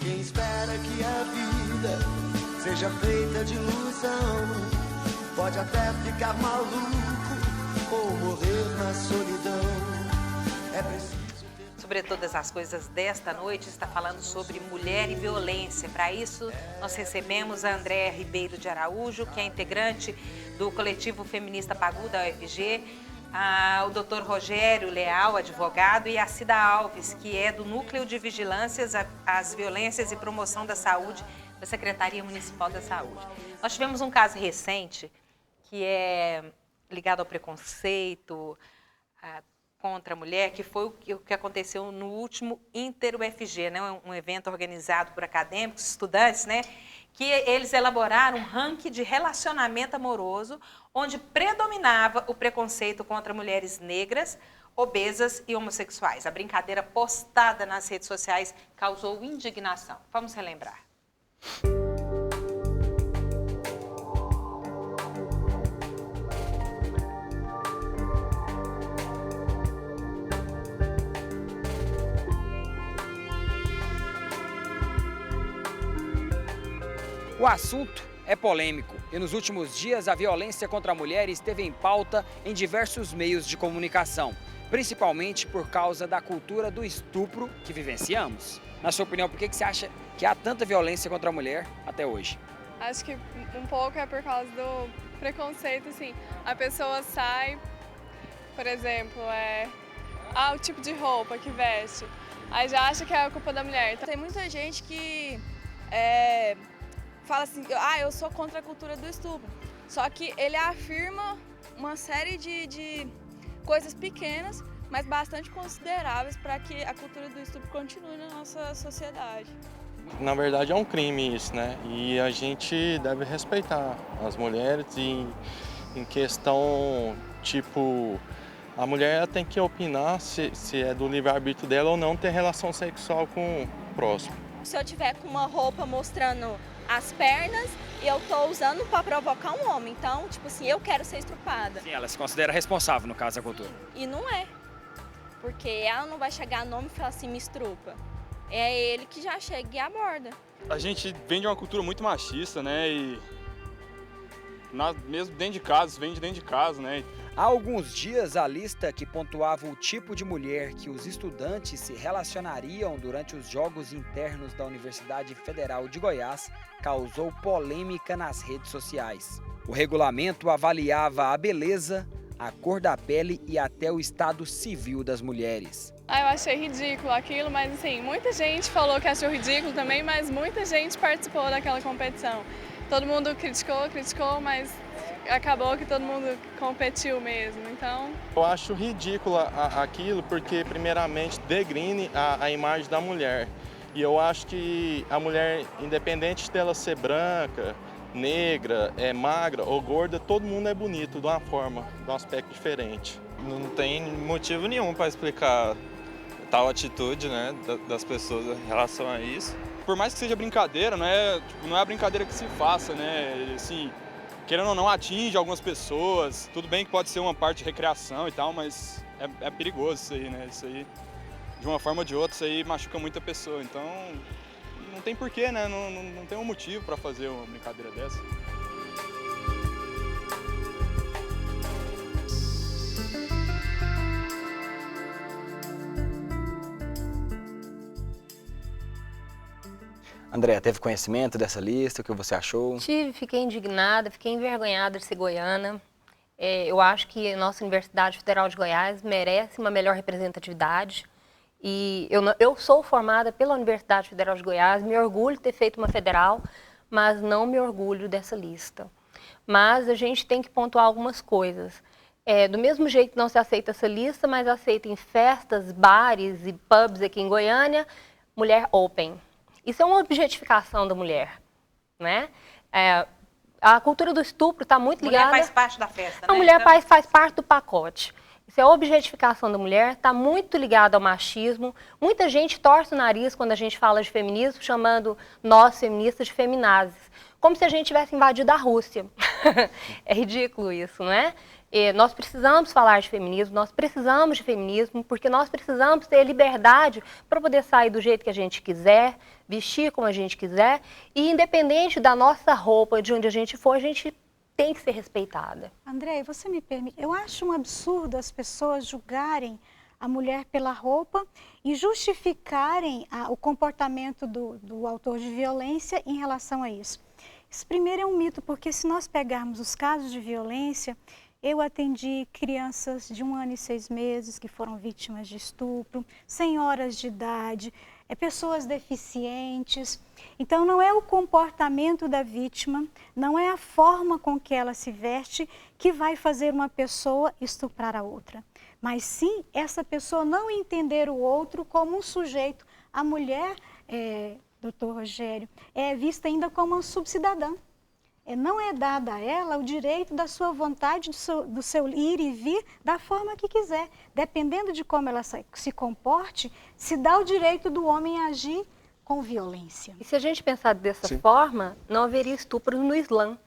Quem espera que a vida seja feita de ilusão pode até ficar maluco ou morrer na solidão. É preciso ter... Sobre todas as coisas desta noite, está falando sobre mulher e violência. Para isso, nós recebemos a Andréa Ribeiro de Araújo, que é integrante do coletivo feminista Pagu da UFG, o Dr. Rogério Leal, advogado, e a Cida Alves, que é do Núcleo de Vigilâncias às Violências e Promoção da Saúde da Secretaria Municipal da Saúde. Nós tivemos um caso recente que é ligado ao preconceito contra a mulher, que foi o que aconteceu no último Inter-UFG, né? Um evento organizado por acadêmicos, estudantes, né? Que eles elaboraram um ranking de relacionamento amoroso, onde predominava o preconceito contra mulheres negras, obesas e homossexuais. A brincadeira postada nas redes sociais causou indignação. Vamos relembrar. O assunto é polêmico e nos últimos dias a violência contra a mulher esteve em pauta em diversos meios de comunicação, principalmente por causa da cultura do estupro que vivenciamos. Na sua opinião, por que você acha que há tanta violência contra a mulher até hoje? Acho que um pouco é por causa do preconceito, assim. A pessoa sai, por exemplo, o tipo de roupa que veste, aí já acha que é a culpa da mulher. Então, tem muita gente que fala assim, eu sou contra a cultura do estupro. Só que ele afirma uma série de coisas pequenas, mas bastante consideráveis para que a cultura do estupro continue na nossa sociedade. Na verdade é um crime isso, né? E a gente deve respeitar as mulheres e em questão, tipo, a mulher tem que opinar se é do livre-arbítrio dela ou não ter relação sexual com o próximo. Se eu tiver com uma roupa mostrando as pernas, eu tô usando para provocar um homem. Então, tipo assim, eu quero ser estrupada. Sim, ela se considera responsável no caso da cultura. E não é. Porque ela não vai chegar no homem e falar assim, me estrupa. É ele que já chega e aborda. A gente vem de uma cultura muito machista, né? E mesmo dentro de casa, vem de dentro de casa, né? Há alguns dias, a lista que pontuava o tipo de mulher que os estudantes se relacionariam durante os Jogos Internos da Universidade Federal de Goiás causou polêmica nas redes sociais. O regulamento avaliava a beleza, a cor da pele e até o estado civil das mulheres. Eu achei ridículo aquilo, mas assim, muita gente falou que achou ridículo também, mas muita gente participou daquela competição. Todo mundo criticou, mas acabou que todo mundo competiu mesmo, então... Eu acho ridículo aquilo porque, primeiramente, degrine a imagem da mulher. E eu acho que a mulher, independente dela ser branca, negra, magra ou gorda, todo mundo é bonito de uma forma, de um aspecto diferente. Não tem motivo nenhum para explicar tal atitude, né, das pessoas em relação a isso. Por mais que seja brincadeira, não é a brincadeira que se faça, né? Assim, querendo ou não, atinge algumas pessoas. Tudo bem que pode ser uma parte de recreação e tal, mas é perigoso isso aí, né? Isso aí, de uma forma ou de outra, isso aí machuca muita pessoa. Então, não tem porquê, né? Não tem um motivo para fazer uma brincadeira dessa. Andréa, teve conhecimento dessa lista? O que você achou? Tive, fiquei indignada, fiquei envergonhada de ser goiana. Eu acho que a nossa Universidade Federal de Goiás merece uma melhor representatividade. E eu sou formada pela Universidade Federal de Goiás, me orgulho de ter feito uma federal, mas não me orgulho dessa lista. Mas a gente tem que pontuar algumas coisas. Do mesmo jeito que não se aceita essa lista, mas aceita em festas, bares e pubs aqui em Goiânia, mulher open. Isso é uma objetificação da mulher, né? A cultura do estupro está muito ligada... A mulher faz parte da festa, né? A mulher faz parte do pacote. Isso é a objetificação da mulher, está muito ligado ao machismo. Muita gente torce o nariz quando a gente fala de feminismo, chamando nós, feministas, de feminazes. Como se a gente tivesse invadido a Rússia. É ridículo isso, não é? Nós precisamos falar de feminismo, nós precisamos de feminismo, porque nós precisamos ter liberdade para poder sair do jeito que a gente quiser, vestir como a gente quiser, e independente da nossa roupa, de onde a gente for, a gente tem que ser respeitada. André, você me permite, eu acho um absurdo as pessoas julgarem a mulher pela roupa e justificarem o comportamento do autor de violência em relação a isso. Isso primeiro é um mito, porque se nós pegarmos os casos de violência, eu atendi crianças de 1 ano e 6 meses que foram vítimas de estupro, senhoras de idade, pessoas deficientes. Então não é o comportamento da vítima, não é a forma com que ela se veste que vai fazer uma pessoa estuprar a outra. Mas sim essa pessoa não entender o outro como um sujeito. A mulher, doutor Rogério, é vista ainda como uma subcidadã. Não é dada a ela o direito da sua vontade, do seu ir e vir da forma que quiser. Dependendo de como ela se comporte, se dá o direito do homem a agir com violência. E se a gente pensar dessa forma, não haveria estupro no Islã,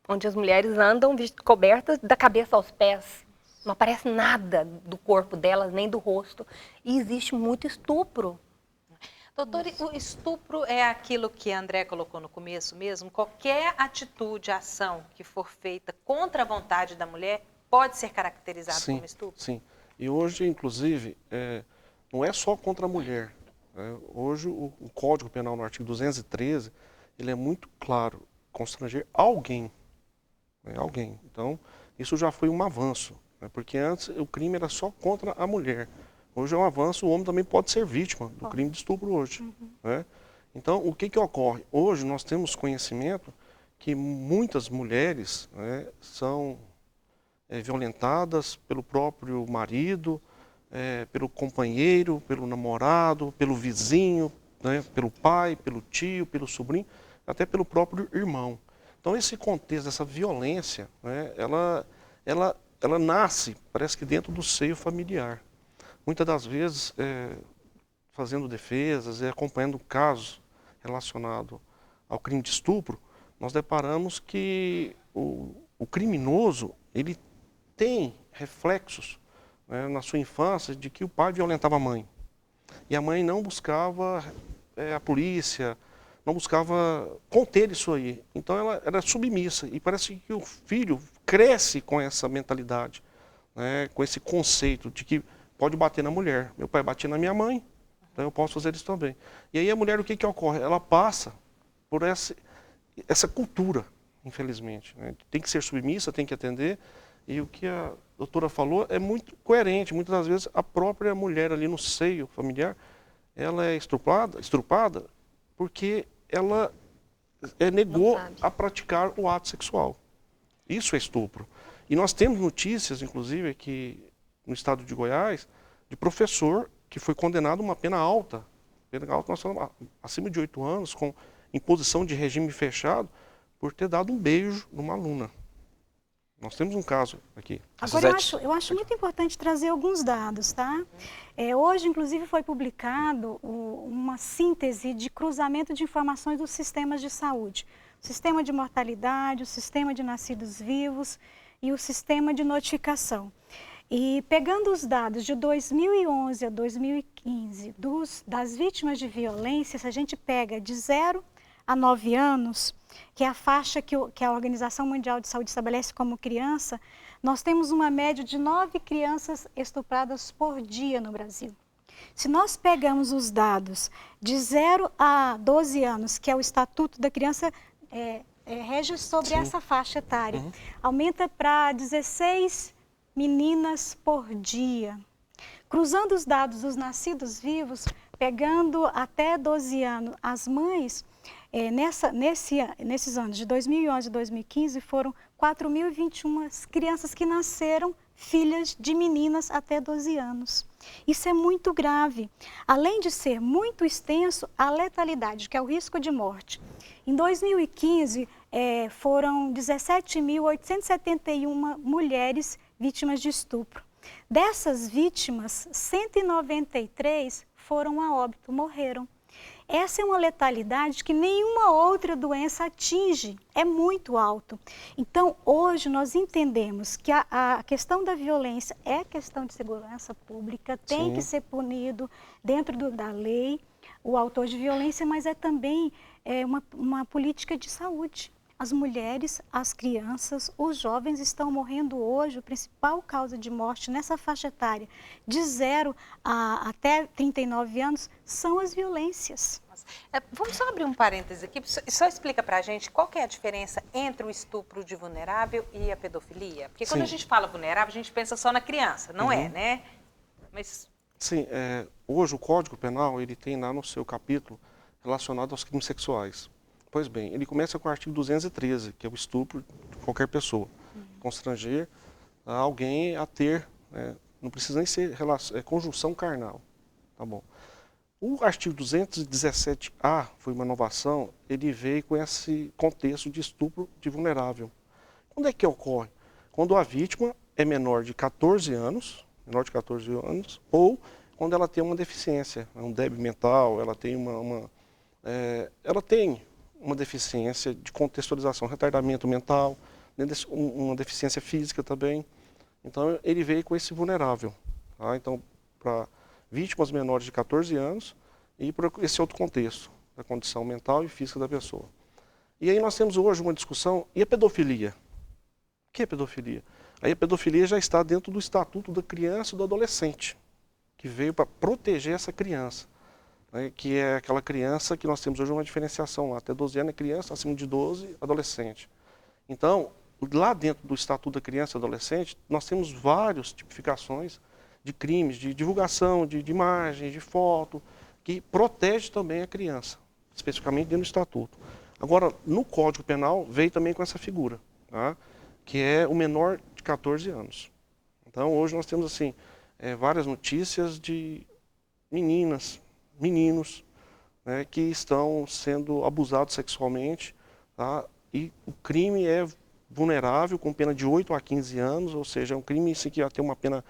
onde as mulheres andam cobertas da cabeça aos pés. Não aparece nada do corpo delas, nem do rosto. E existe muito estupro. Doutor, o estupro é aquilo que a André colocou no começo mesmo? Qualquer atitude, ação que for feita contra a vontade da mulher pode ser caracterizado como estupro? Sim, e hoje, inclusive, não é só contra a mulher. Hoje, o Código Penal, no artigo 213, ele é muito claro, constranger alguém. Alguém. Então, isso já foi um avanço, porque antes o crime era só contra a mulher. Hoje é um avanço, o homem também pode ser vítima do crime de estupro hoje. Então, o que ocorre? Hoje nós temos conhecimento que muitas mulheres são violentadas pelo próprio marido, pelo companheiro, pelo namorado, pelo vizinho, pelo pai, pelo tio, pelo sobrinho, até pelo próprio irmão. Então, esse contexto, essa violência, ela nasce, parece que dentro do seio familiar. Muitas das vezes, fazendo defesas e acompanhando casos relacionados ao crime de estupro, nós deparamos que o criminoso, ele tem reflexos na sua infância de que o pai violentava a mãe. E a mãe não buscava a polícia, não buscava conter isso aí. Então ela era submissa e parece que o filho cresce com essa mentalidade, com esse conceito de que pode bater na mulher. Meu pai batia na minha mãe, então eu posso fazer isso também. E aí a mulher, o que ocorre? Ela passa por essa cultura, infelizmente. Tem que ser submissa, tem que atender. E o que a doutora falou é muito coerente. Muitas das vezes a própria mulher ali no seio familiar, ela é estrupada porque ela negou a praticar o ato sexual. Isso é estupro. E nós temos notícias, inclusive, aqui no estado de Goiás, de professor que foi condenado a uma pena alta. Pena alta, nós falamos, acima de 8 anos, com imposição de regime fechado, por ter dado um beijo numa aluna. Nós temos um caso aqui. Agora, eu acho muito importante trazer alguns dados, tá? Hoje, inclusive, foi publicado uma síntese de cruzamento de informações dos sistemas de saúde. O sistema de mortalidade, o sistema de nascidos vivos e o sistema de notificação. E pegando os dados de 2011 a 2015 das vítimas de violência, se a gente pega de 0 a 9 anos, que é a faixa que a Organização Mundial de Saúde estabelece como criança, nós temos uma média de 9 crianças estupradas por dia no Brasil. Se nós pegamos os dados de 0 a 12 anos, que é o Estatuto da Criança, rege sobre essa faixa etária, aumenta para 16 meninas por dia. Cruzando os dados dos nascidos vivos, pegando até 12 anos, as mães, nesses anos de 2011 e 2015, foram 4.021 crianças que nasceram filhas de meninas até 12 anos. Isso é muito grave. Além de ser muito extenso, a letalidade, que é o risco de morte. Em 2015, foram 17.871 mulheres vítimas de estupro. Dessas vítimas, 193 foram a óbito, morreram. essa é uma letalidade que nenhuma outra doença atinge, é muito alto. Então, hoje nós entendemos que a questão da violência é questão de segurança pública, tem que ser punido dentro da lei, o autor de violência, mas é também uma política de saúde. As mulheres, as crianças, os jovens estão morrendo hoje, a principal causa de morte nessa faixa etária, de 0 até 39 anos, são as violências. Vamos só abrir um parêntese aqui, só explica pra gente qual que é a diferença entre o estupro de vulnerável e a pedofilia. Porque quando a gente fala vulnerável, a gente pensa só na criança, não é, né? Mas... Sim, hoje o Código Penal, ele tem lá no seu capítulo relacionado aos crimes sexuais. Pois bem, ele começa com o artigo 213, que é o estupro de qualquer pessoa. Constranger alguém a ter, não precisa nem ser conjunção carnal, tá bom? O artigo 217A, foi uma inovação, ele veio com esse contexto de estupro de vulnerável. Quando é que ocorre? Quando a vítima é menor de 14 anos, ou quando ela tem uma deficiência, um débil mental, ela tem uma deficiência de contextualização, retardamento mental, uma deficiência física também. Então, ele veio com esse vulnerável. Tá? Então, para vítimas menores de 14 anos e para esse outro contexto, da condição mental e física da pessoa. E aí nós temos hoje uma discussão, e a pedofilia? O que é pedofilia? Aí a pedofilia já está dentro do Estatuto da Criança e do Adolescente, que veio para proteger essa criança. Que é aquela criança que nós temos hoje uma diferenciação lá, até 12 anos é criança, acima de 12, adolescente. Então, lá dentro do Estatuto da Criança e Adolescente, nós temos várias tipificações de crimes, de divulgação, de imagem, de foto, que protege também a criança, especificamente dentro do Estatuto. Agora, no Código Penal, veio também com essa figura, tá? Que é o menor de 14 anos. Então, hoje nós temos assim, várias notícias de meninos, que estão sendo abusados sexualmente, tá? E o crime é vulnerável, com pena de 8 a 15 anos, ou seja, é um crime que vai ter uma pena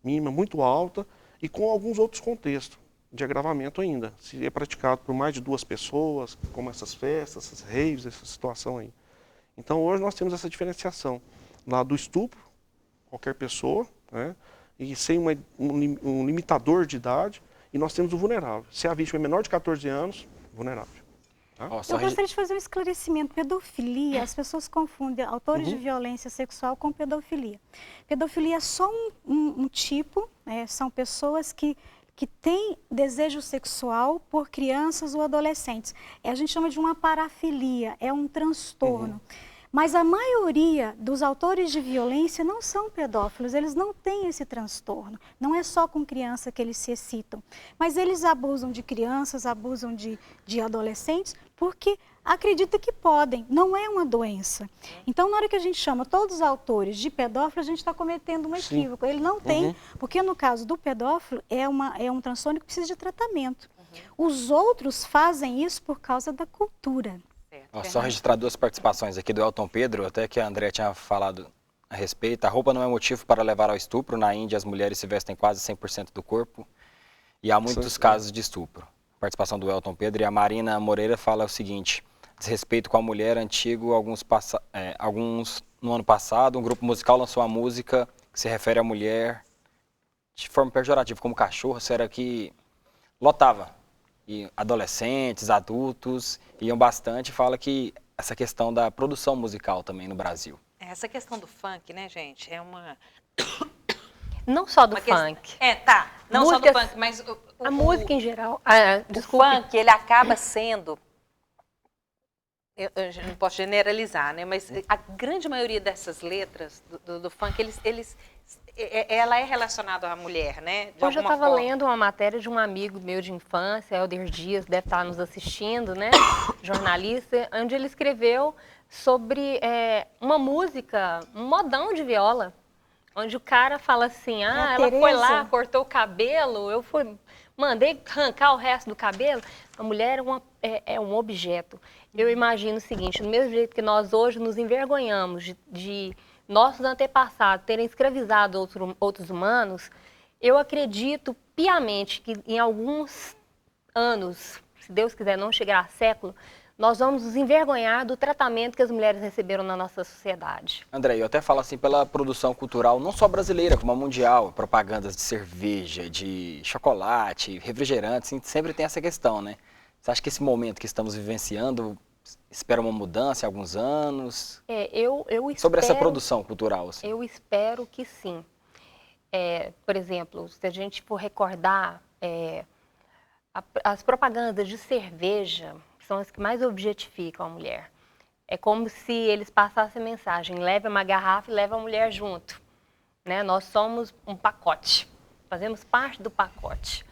mínima muito alta e com alguns outros contextos de agravamento ainda. Se é praticado por mais de 2 pessoas, como essas festas, essas raves, essa situação aí. Então, hoje nós temos essa diferenciação lá do estupro, qualquer pessoa, e sem um limitador de idade, e nós temos o vulnerável. Se a vítima é menor de 14 anos, vulnerável. Tá? Eu gostaria de fazer um esclarecimento. Pedofilia, as pessoas confundem autores de violência sexual com pedofilia. Pedofilia é só um tipo, são pessoas que têm desejo sexual por crianças ou adolescentes. A gente chama de uma parafilia, é um transtorno. Mas a maioria dos autores de violência não são pedófilos, eles não têm esse transtorno. Não é só com criança que eles se excitam. Mas eles abusam de crianças, abusam de adolescentes, porque acreditam que podem, não é uma doença. Então, na hora que a gente chama todos os autores de pedófilo, a gente está cometendo um equívoco. Ele não tem, porque no caso do pedófilo, é um transtorno que precisa de tratamento. Os outros fazem isso por causa da cultura. Só registrar 2 participações aqui do Elton Pedro, até que a André tinha falado a respeito. A roupa não é motivo para levar ao estupro. Na Índia, as mulheres se vestem quase 100% do corpo e há muitos casos de estupro. Participação do Elton Pedro. E a Marina Moreira fala o seguinte: desrespeito com a mulher antigo, alguns no ano passado, um grupo musical lançou uma música que se refere à mulher de forma pejorativa, como cachorro, será que lotava. E adolescentes, adultos, iam bastante. Fala que essa questão da produção musical também no Brasil. Essa questão do funk, né, gente, é uma... Não só do funk. Não só do funk, mas... A música em geral. O funk, ele acaba sendo... Eu não posso generalizar, né, mas a grande maioria dessas letras do funk, ela é relacionada à mulher, né? Hoje eu estava lendo uma matéria de um amigo meu de infância, Helder Dias, deve estar nos assistindo, né? Jornalista, onde ele escreveu sobre uma música, um modão de viola, onde o cara fala assim, ela foi lá, cortou o cabelo, eu mandei arrancar o resto do cabelo. A mulher é um objeto. Eu imagino o seguinte, do mesmo jeito que nós hoje nos envergonhamos de nossos antepassados terem escravizado outros humanos, eu acredito piamente que em alguns anos, se Deus quiser não chegar a século, nós vamos nos envergonhar do tratamento que as mulheres receberam na nossa sociedade. André, eu até falo assim, pela produção cultural, não só brasileira, como a mundial, propagandas de cerveja, de chocolate, refrigerantes, sempre tem essa questão, né? Você acha que esse momento que estamos vivenciando espera uma mudança em alguns anos? Eu espero, sobre essa produção cultural, assim. Eu espero que sim. Por exemplo, se a gente for recordar as propagandas de cerveja, são as que mais objetificam a mulher. É como se eles passassem a mensagem, leve uma garrafa e leve a mulher junto. Né? Nós somos um pacote, fazemos parte do pacote.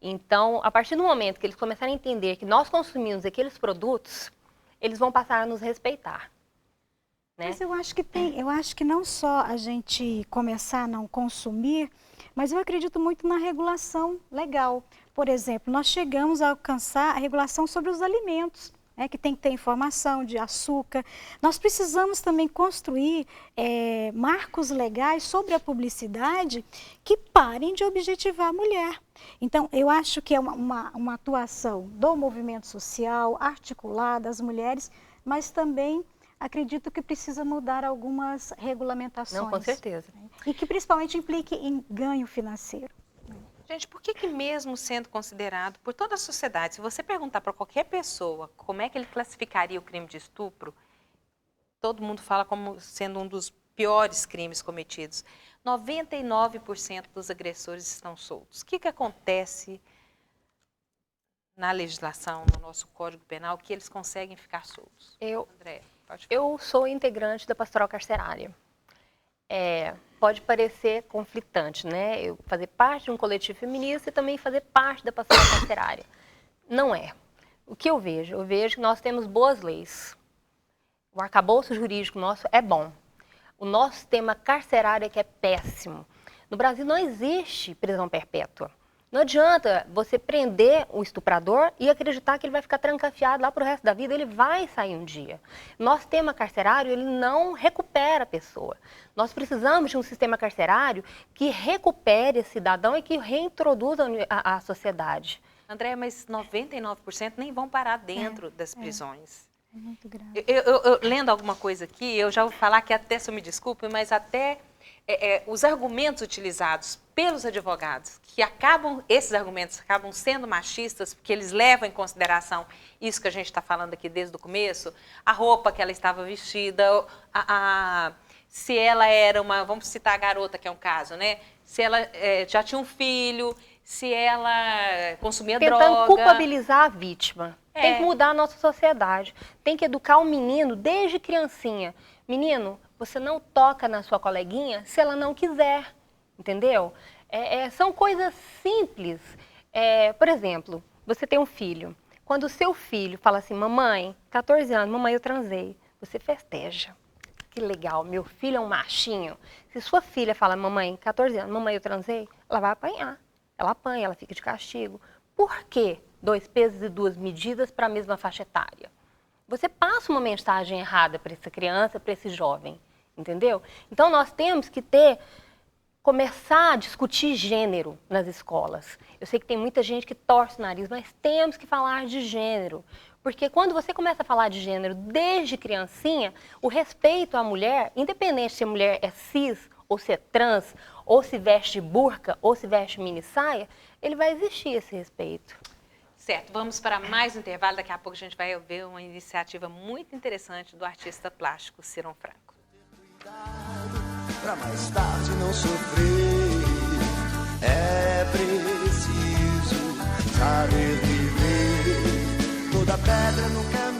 Então, a partir do momento que eles começarem a entender que nós consumimos aqueles produtos, eles vão passar a nos respeitar. Né? Mas eu acho que não só a gente começar a não consumir, mas eu acredito muito na regulação legal. Por exemplo, nós chegamos a alcançar a regulação sobre os alimentos, né, que tem que ter informação de açúcar. Nós precisamos também construir marcos legais sobre a publicidade que parem de objetivar a mulher. Então, eu acho que é uma atuação do movimento social, articulada, das mulheres, mas também acredito que precisa mudar algumas regulamentações. Não, com certeza. E que principalmente implique em ganho financeiro. Gente, por que mesmo sendo considerado por toda a sociedade, se você perguntar para qualquer pessoa como é que ele classificaria o crime de estupro, todo mundo fala como sendo um dos piores crimes cometidos. 99% dos agressores estão soltos. O que acontece na legislação, no nosso Código Penal, que eles conseguem ficar soltos? André, pode falar. Eu sou integrante da Pastoral Carcerária. Pode parecer conflitante, né? Eu fazer parte de um coletivo feminista e também fazer parte da Pastoral Carcerária. Não é. O que eu vejo? Eu vejo que nós temos boas leis. O arcabouço jurídico nosso é bom. O nosso sistema carcerário é que é péssimo. No Brasil não existe prisão perpétua. Não adianta você prender o estuprador e acreditar que ele vai ficar trancafiado lá para o resto da vida, ele vai sair um dia. Nosso sistema carcerário, ele não recupera a pessoa. Nós precisamos de um sistema carcerário que recupere esse cidadão e que reintroduza a sociedade. André, mas 99% nem vão parar dentro das prisões. É muito grave. Eu lendo alguma coisa aqui, eu já vou falar que até, se eu me desculpe, mas até os argumentos utilizados pelos advogados, esses argumentos acabam sendo machistas, porque eles levam em consideração isso que a gente está falando aqui desde o começo, a roupa que ela estava vestida, se ela era vamos citar a garota, que é um caso, né? Se ela já tinha um filho, se ela consumia droga. Tentando culpabilizar a vítima. Tem que mudar a nossa sociedade. Tem que educar o menino desde criancinha. Menino, você não toca na sua coleguinha se ela não quiser, entendeu? São coisas simples. Por exemplo, você tem um filho. Quando o seu filho fala assim, mamãe, 14 anos, mamãe, eu transei, você festeja. Que legal, meu filho é um machinho. Se sua filha fala, mamãe, 14 anos, mamãe, eu transei, ela vai apanhar. Ela apanha, ela fica de castigo. Por quê? 2 pesos e 2 medidas para a mesma faixa etária. Você passa uma mensagem errada para essa criança, para esse jovem, entendeu? Então, nós temos que começar a discutir gênero nas escolas. Eu sei que tem muita gente que torce o nariz, mas temos que falar de gênero. Porque quando você começa a falar de gênero desde criancinha, o respeito à mulher, independente se a mulher é cis, ou se é trans, ou se veste burca, ou se veste mini saia, ele vai existir esse respeito. Certo, vamos para mais um intervalo. Daqui a pouco a gente vai ver uma iniciativa muito interessante do artista plástico Ciron Franco. Para mais tarde não sofrer, é preciso saber viver. Toda pedra no caminho